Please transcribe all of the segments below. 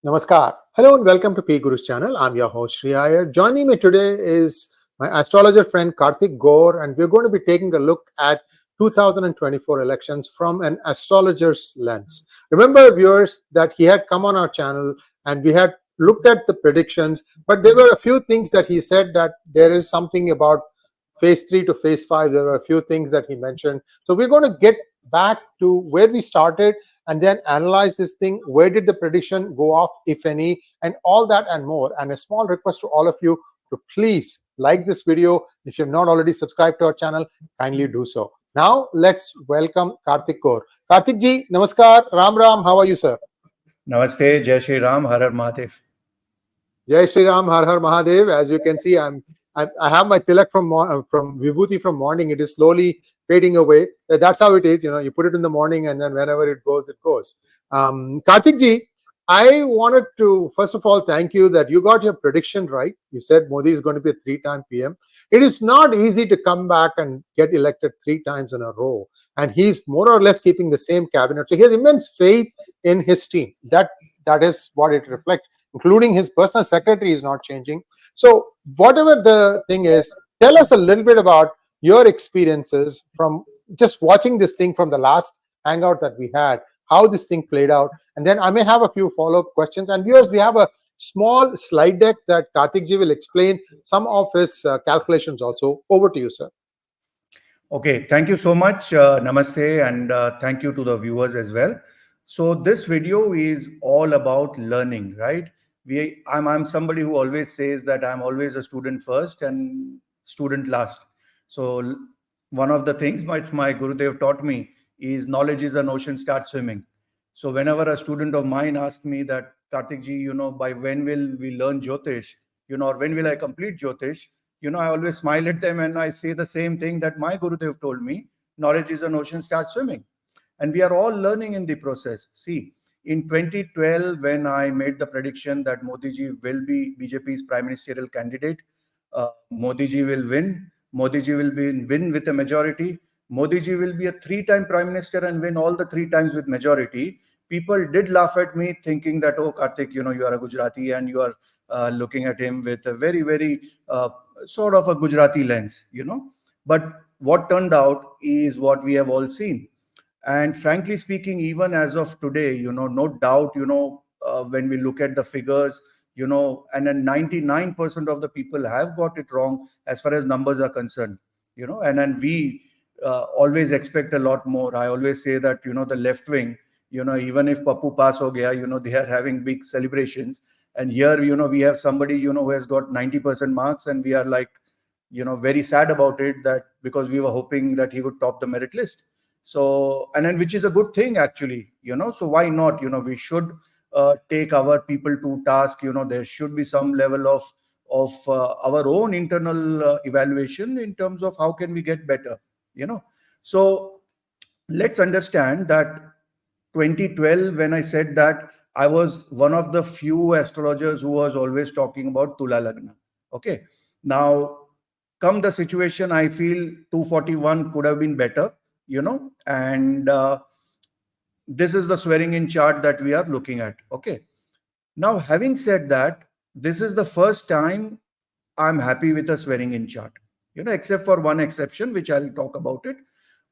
Namaskar. Hello and welcome to PGurus channel. I'm your host Sree Iyer. Joining me today is my astrologer friend Kaartik Ghor, and we're going to be taking a look at 2024 elections from an astrologer's lens. Remember, viewers, that he had come on our channel and we had looked at the predictions, but there were a few things that he said that there is something about phase 3 to phase 5. There were a few things that he mentioned. So we're going to get back to where we started and then analyze this thing. Where did the prediction go off, if any, and all that and more. And a small request to all of you to please like this video. If you have not already subscribed to our channel, kindly do so. Now let's welcome Kaartik Ghor. Kaartik ji, namaskar, Ram Ram. How are you, sir? Namaste, Jai Shri Ram, Har Har Mahadev. Jai Shri Ram, Har Har Mahadev. As you can see, I have my tilak from Vibhuti from morning. It is slowly fading away. That's how it is. You know, you put it in the morning and then whenever it goes, it goes. Kaartik ji, I wanted to first of all thank you that you got your prediction right. You said Modi is going to be a 3-time PM. It is not easy to come back and get elected 3 times in a row. And he's more or less keeping the same cabinet. So he has immense faith in his team. That is what it reflects, including his personal secretary is not changing. So whatever the thing is, tell us a little bit about your experiences from just watching this thing from the last hangout that we had, how this thing played out. And then I may have a few follow-up questions. And viewers, we have a small slide deck that Kaartik ji will explain some of his calculations also. Over to you, sir. Okay, thank you so much. Namaste, and thank you to the viewers as well. So this video is all about learning, right? I'm somebody who always says that I'm always a student first and student last. So one of the things which my Gurudev taught me is knowledge is an ocean, start swimming. So whenever a student of mine asks me that, Kaartik ji, you know, by when will we learn Jyotish, you know, or when will I complete Jyotish, you know, I always smile at them and I say the same thing that my Gurudev told me, knowledge is an ocean, start swimming. And we are all learning in the process. See, in 2012, when I made the prediction that Modi ji will be BJP's prime ministerial candidate, Modi ji will win, Modi ji will win with a majority, Modi ji will be a 3-time prime minister and win all the 3 times with majority. People did laugh at me thinking that, oh, Kaartik, you know, you are a Gujarati and you are looking at him with a very, very sort of a Gujarati lens, you know. But what turned out is what we have all seen. And frankly speaking, even as of today, you know, no doubt, you know, when we look at the figures, you know, and then 99% of the people have got it wrong as far as numbers are concerned, you know, and then we always expect a lot more. I always say that, you know, the left wing, you know, even if Pappu pass ho gaya, you know, they are having big celebrations. And here, you know, we have somebody, you know, who has got 90% marks and we are like, you know, very sad about it, that because we were hoping that he would top the merit list. So, and then which is a good thing actually, you know, so why not, you know, we should take our people to task, you know, there should be some level of our own internal evaluation in terms of how can we get better, you know. So let's understand that 2012, when I said that, I was one of the few astrologers who was always talking about Tula Lagna. Okay. Now, come the situation, I feel 241 could have been better, you know, and this is the swearing in chart that we are looking at. Okay. Now, having said that, this is the first time I'm happy with a swearing in chart, you know, except for one exception, which I'll talk about it.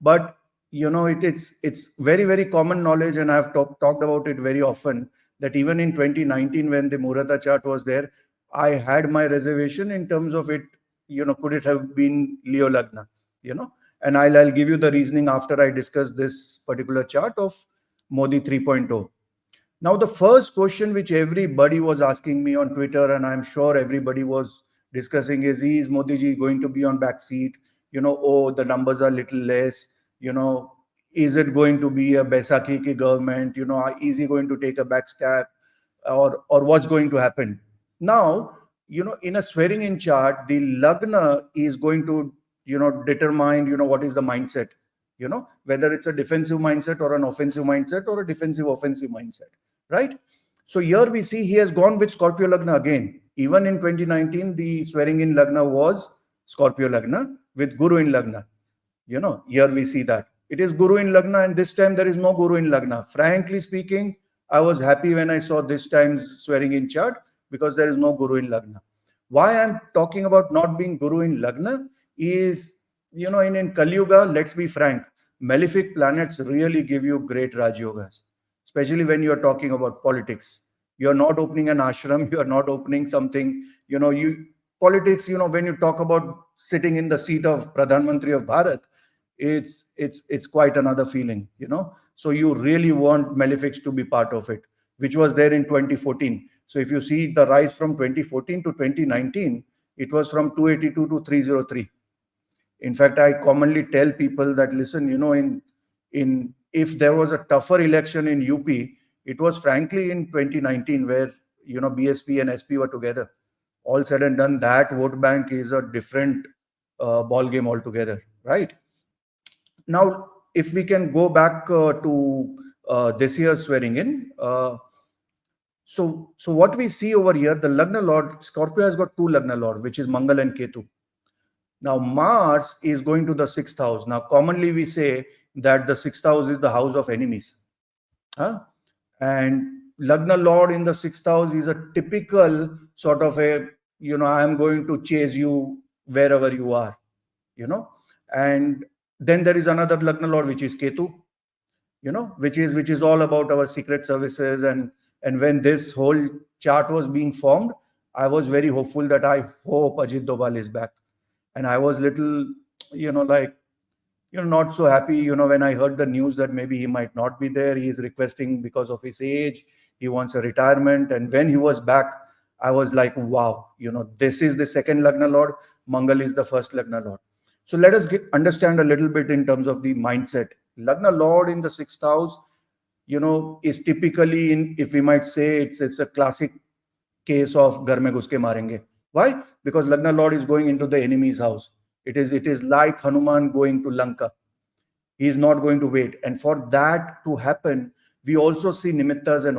But, you know, it's very, very common knowledge, and I've talked about it very often, that even in 2019, when the Murata chart was there, I had my reservation in terms of it, you know, could it have been Leo Lagna, you know, and I'll give you the reasoning after I discuss this particular chart of Modi 3.0. Now, the first question which everybody was asking me on Twitter, and I'm sure everybody was discussing, is Modi ji going to be on back seat? You know, oh, the numbers are little less, you know, is it going to be a 𝗣𝗚𝘂𝘁𝘗 government? You know, is he going to take a backstab, or what's going to happen? Now, you know, in a swearing in chart, the Lagna is going to, you know, determine, you know, what is the mindset, you know, whether it's a defensive mindset or an offensive mindset or a defensive offensive mindset, right? So here we see he has gone with Scorpio Lagna again. Even in 2019, the swearing in Lagna was Scorpio Lagna with Guru in Lagna. You know, here we see that it is Guru in Lagna, and this time there is no Guru in Lagna. Frankly speaking, I was happy when I saw this time's swearing in chart because there is no Guru in Lagna. Why I'm talking about not being Guru in Lagna is, in Kali Yuga, let's be frank, malefic planets really give you great Raj Yogas, especially when you're talking about politics. You're not opening an ashram, you're not opening something, politics, when you talk about sitting in the seat of Pradhan Mantri of Bharat, it's quite another feeling, So you really want malefics to be part of it, which was there in 2014. So if you see the rise from 2014 to 2019, it was from 282 to 303. In fact, I commonly tell people that, listen, in if there was a tougher election in UP, it was frankly in 2019 where, BSP and SP were together. All said and done, that vote bank is a different ball game altogether, right? Now, if we can go back to this year's swearing in, so what we see over here, the Lagna Lord, Scorpio has got two Lagna Lord, which is Mangal and Ketu. Now, Mars is going to the 6th house. Now, commonly we say that the 6th house is the house of enemies. And Lagna Lord in the 6th house is a typical sort of a, I am going to chase you wherever you are, And then there is another Lagna Lord, which is Ketu, which is all about our secret services. And when this whole chart was being formed, I was very hopeful that I hope Ajit Doval is back. And I was little, not so happy, when I heard the news that maybe he might not be there. He is requesting because of his age. He wants a retirement. And when he was back, I was like, wow, this is the second Lagna Lord. Mangal is the first Lagna Lord. So let us understand a little bit in terms of the mindset. Lagna Lord in the 6th house, is typically if we might say, it's a classic case of ghar mein ghus ke marenge. Why? Because Lagna Lord is going into the enemy's house. It is like Hanuman going to Lanka. He is not going to wait. And for that to happen, we also see nimittas and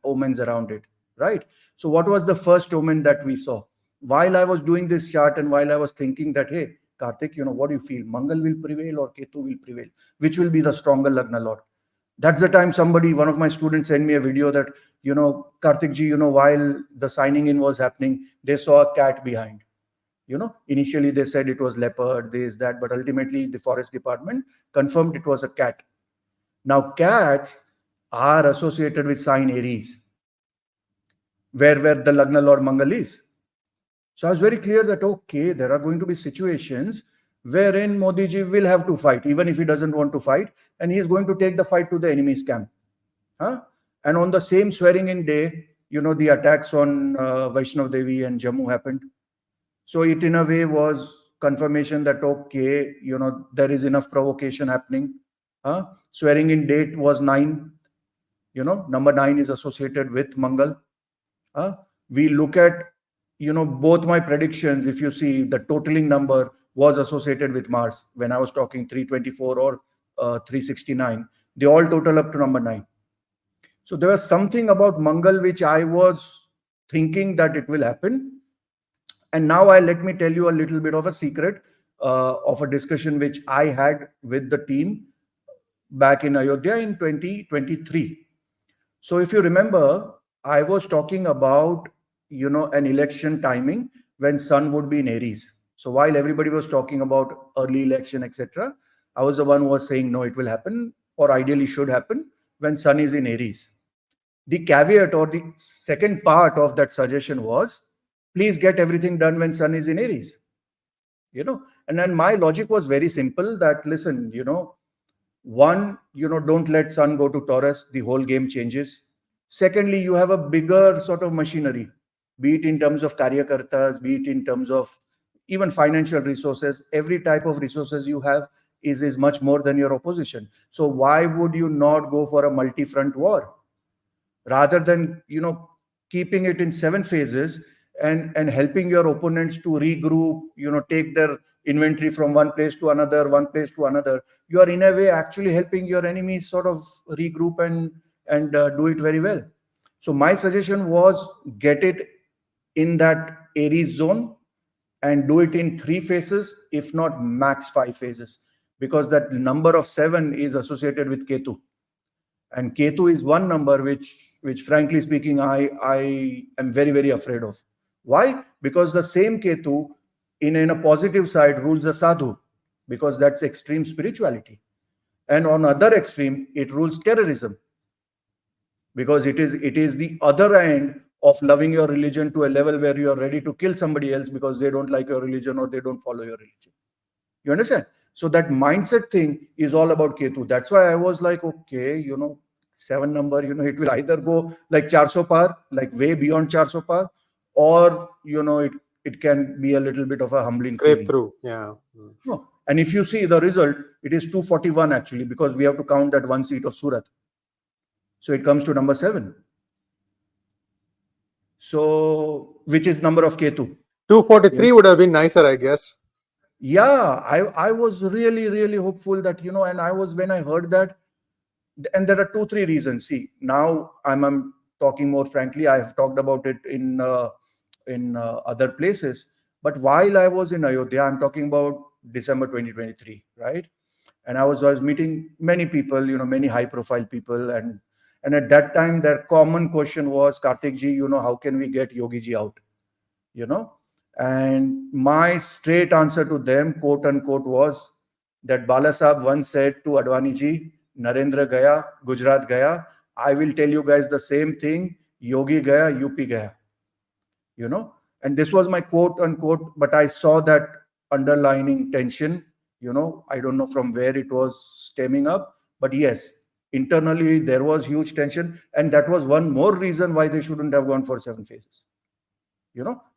omens around it, right? So what was the first omen that we saw? While I was doing this chart and while I was thinking that, hey, Kaartik, what do you feel? Mangal will prevail or Ketu will prevail? Which will be the stronger Lagna Lord? That's the time one of my students sent me a video that, Kaartik ji, while the signing in was happening, they saw a cat behind. Initially they said it was leopard, this, that, but ultimately the forest department confirmed it was a cat. Now, cats are associated with sign Aries, where the Lagna Lord Mangal is. So I was very clear that, okay, there are going to be situations wherein Modi ji will have to fight, even if he doesn't want to fight, and he is going to take the fight to the enemy's camp. And on the same swearing in day, the attacks on Vaishnav Devi and Jammu happened. So it in a way was confirmation that, okay, there is enough provocation happening. Swearing in date was 9. Number 9 is associated with Mangal. We look at, both my predictions. If you see, the totaling number was associated with Mars. When I was talking 324 or 369, they all total up to number 9. So there was something about Mangal which I was thinking that it will happen. And now let me tell you a little bit of a secret of a discussion which I had with the team back in Ayodhya in 2023. So if you remember, I was talking about, an election timing when Sun would be in Aries. So while everybody was talking about early election, etc., I was the one who was saying, no, it will happen, or ideally should happen when Sun is in Aries. The caveat or the second part of that suggestion was, please get everything done when Sun is in Aries. And then my logic was very simple that, listen, one, don't let Sun go to Taurus, the whole game changes. Secondly, you have a bigger sort of machinery, be it in terms of karyakartas, be it in terms of even financial resources. Every type of resources you have is much more than your opposition. So why would you not go for a multi-front war? Rather than, keeping it in 7 phases and helping your opponents to regroup, take their inventory from one place to another, you are in a way actually helping your enemies sort of regroup and do it very well. So my suggestion was, get it in that Aries zone and do it in 3 phases, if not max 5 phases, because that number of 7 is associated with Ketu. And Ketu is one number which frankly speaking, I am very, very afraid of. Why? Because the same Ketu in a positive side rules a sadhu, because that's extreme spirituality. And on other extreme, it rules terrorism, because it is the other end of loving your religion to a level where you are ready to kill somebody else because they don't like your religion or they don't follow your religion. You understand? So that mindset thing is all about Ketu. That's why I was like, okay, 7 number, it will either go like 400 par, like way beyond 400 par, or it can be a little bit of a humbling Scrape feeling. through. Yeah. No. And if you see the result, it is 241 actually, because we have to count that one seat of Surat. So it comes to number 7. So which is number of Ketu? 243 would have been nicer, I guess. Yeah, I was really, really hopeful that, and I was, when I heard that, and there are 2-3 reasons. See, now I'm talking more frankly. I have talked about it in other places. But while I was in Ayodhya, I'm talking about December 2023, right? And I was meeting many people, many high-profile people, and at that time, their common question was, Kaartik ji, how can we get Yogi ji out? And my straight answer to them, quote unquote, was that Bala Sahab once said to Advani ji, Narendra gaya, Gujarat gaya. I will tell you guys the same thing. Yogi gaya, UP gaya. And this was my quote unquote, but I saw that underlining tension. I don't know from where it was stemming up, but yes, internally there was huge tension, and that was one more reason why they shouldn't have gone for 7 phases.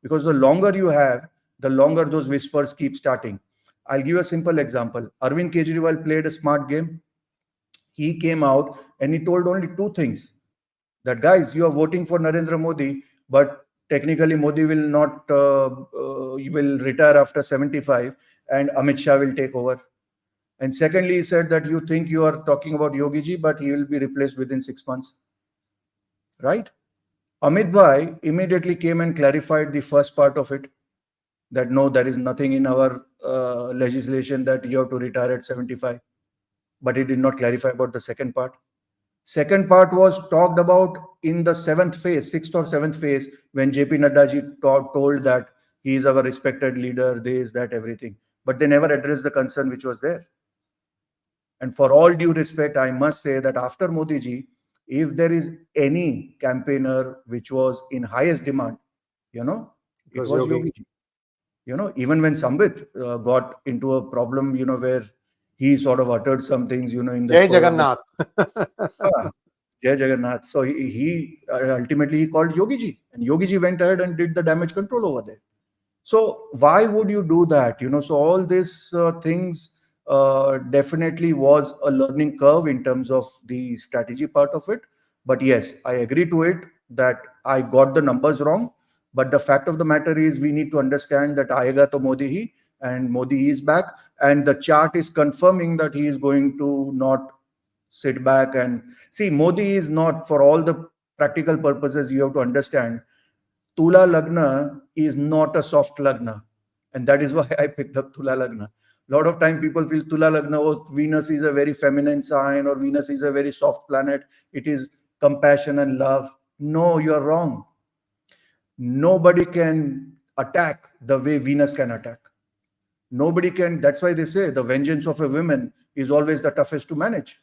Because the longer you have, the longer those whispers keep starting. I'll give you a simple example. Arvind Kejriwal played a smart game. He came out and he told only 2 things. That, guys, you are voting for Narendra Modi, but technically Modi will not, he will retire after 75 and Amit Shah will take over. And secondly, he said that you think you are talking about Yogi ji, but he will be replaced within 6 months. Right? Amit Bhai immediately came and clarified the first part of it, that no, there is nothing in our legislation that you have to retire at 75. But he did not clarify about the second part. Second part was talked about in the 7th phase, 6th or 7th phase, when JP Nadda ji told that he is our respected leader, this, that, everything. But they never addressed the concern which was there. And for all due respect, I must say that after Modi ji, if there is any campaigner which was in highest demand, it was Yogi ji. Even when Sambit got into a problem, where he sort of uttered some things, in the Jai Jagannath. Jai Jagannath. So he ultimately he called Yogi ji, and Yogi ji went ahead and did the damage control over there. So why would you do that? So all these things definitely was a learning curve in terms of the strategy part of it. But yes, I agree to it that I got the numbers wrong. But the fact of the matter is, we need to understand that aayega to Modi hi, and Modi is back, and the chart is confirming that he is going to not sit back. And see, Modi is not, for all the practical purposes, you have to understand, Tula Lagna is not a soft Lagna. And that is why I picked up Tula Lagna. A lot of time people feel Tula Lagna, oh, Venus is a very feminine sign, or Venus is a very soft planet. It is compassion and love. No, you are wrong. Nobody can attack the way Venus can attack. Nobody can. That's why they say the vengeance of a woman is always the toughest to manage.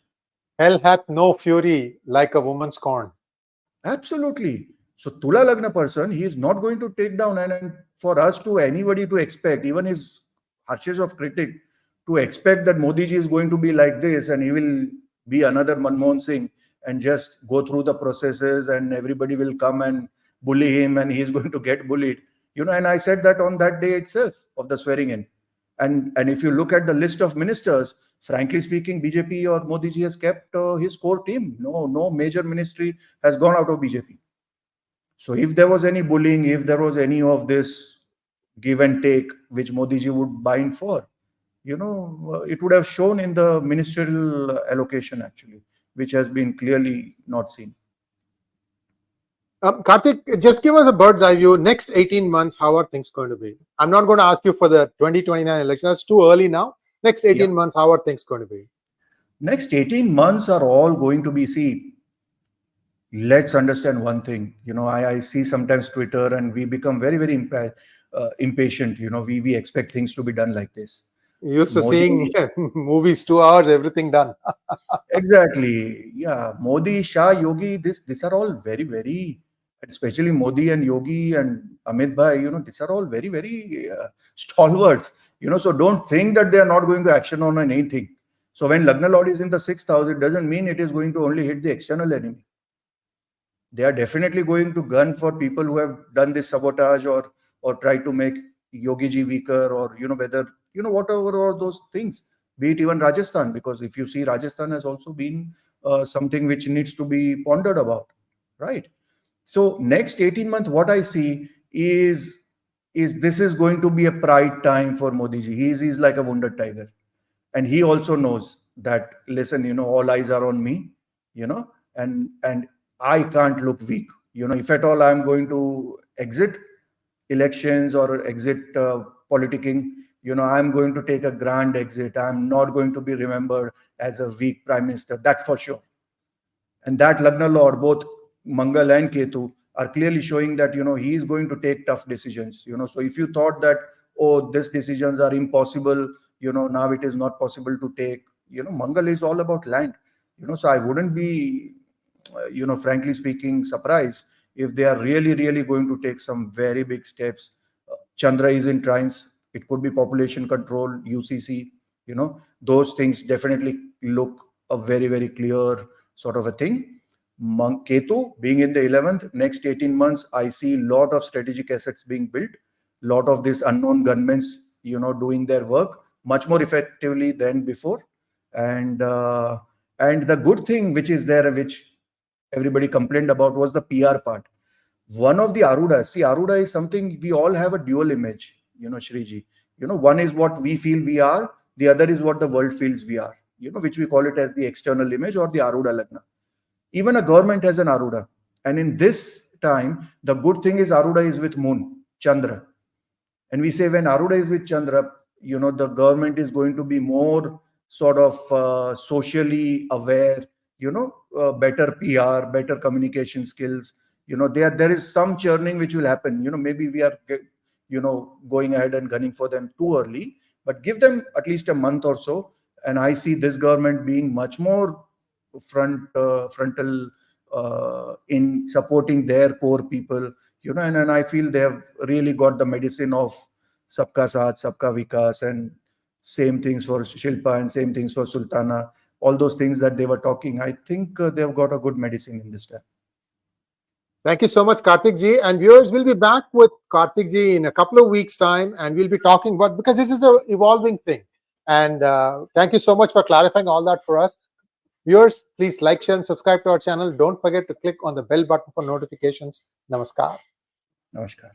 Hell hath no fury like a woman's scorn. Absolutely. So Tula Lagna person, he is not going to take down, and for us to anybody to expect, even his harshest of critic, to expect that Modi ji is going to be like this and he will be another Manmohan Singh and just go through the processes and everybody will come and bully him and he is going to get bullied. And I said that on that day itself of the swearing in. And if you look at the list of ministers, frankly speaking, BJP or Modi ji has kept his core team. No major ministry has gone out of BJP. So if there was any bullying, if there was any of this give and take, which Modi ji would bind for, it would have shown in the ministerial allocation actually, which has been clearly not seen. Kaartik, just give us a bird's eye view. Next 18 months, how are things going to be? I'm not going to ask you for the 2029 election. That's too early now. Next 18 months, how are things going to be? Next 18 months are all going to be, see, let's understand one thing. I see sometimes Twitter and we become very, very impatient. We expect things to be done like this. Used to Modi, seeing movies, 2 hours, everything done. exactly. Yeah. Modi, Shah, Yogi, these are all very, very, especially Modi and Yogi and Amit Bhai, these are all very, very stalwarts. So don't think that they are not going to action on anything. So when Lagna Lord is in the 6th house, it doesn't mean it is going to only hit the external enemy. They are definitely going to gun for people who have done this sabotage or try to make Yogi ji weaker, or whether whatever are those things, be it even Rajasthan, because if you see, Rajasthan has also been something which needs to be pondered about, right? So next 18 months, what I see is this is going to be a pride time for Modi ji. He's like a wounded tiger, and he also knows that, listen, all eyes are on me, and I can't look weak. If at all I'm going to exit elections or exit politicking, I'm going to take a grand exit. I'm not going to be remembered as a weak prime minister, that's for sure. And that Lagna Lord, both Mangal and Ketu, are clearly showing that he is going to take tough decisions. So if you thought that, oh, these decisions are impossible, now it is not possible to take, Mangal is all about land. So I wouldn't be frankly speaking, surprised if they are really, really going to take some very big steps. Chandra is in trines. It could be population control, UCC. Those things definitely look a very, very clear sort of a thing. Ketu being in the 11th, next 18 months, I see a lot of strategic assets being built. Lot of these unknown gunmen, doing their work much more effectively than before. And the good thing which is there, which everybody complained about, was the PR part. One of the Arudas, see, Aruda is something, we all have a dual image, Shreeji. One is what we feel we are, the other is what the world feels we are, which we call it as the external image or the Aruda Lagna. Even a government has an Aruda. And in this time, the good thing is Aruda is with Moon, Chandra. And we say when Aruda is with Chandra, the government is going to be more sort of socially aware, better PR, better communication skills. There is some churning which will happen. Maybe we are, going ahead and gunning for them too early, but give them at least a month or so. And I see this government being much more frontal in supporting their core people, and I feel they have really got the medicine of Sabka Saath, Sabka Vikas, and same things for Shilpa and same things for Sultana. All those things that they were talking, I think they've got a good medicine in this time. Thank you so much, Kaartik ji. And viewers, will be back with Kaartik ji in a couple of weeks' time, and we'll be talking about, because this is an evolving thing. And thank you so much for clarifying all that for us. Viewers, please like, share, and subscribe to our channel. Don't forget to click on the bell button for notifications. Namaskar. Namaskar.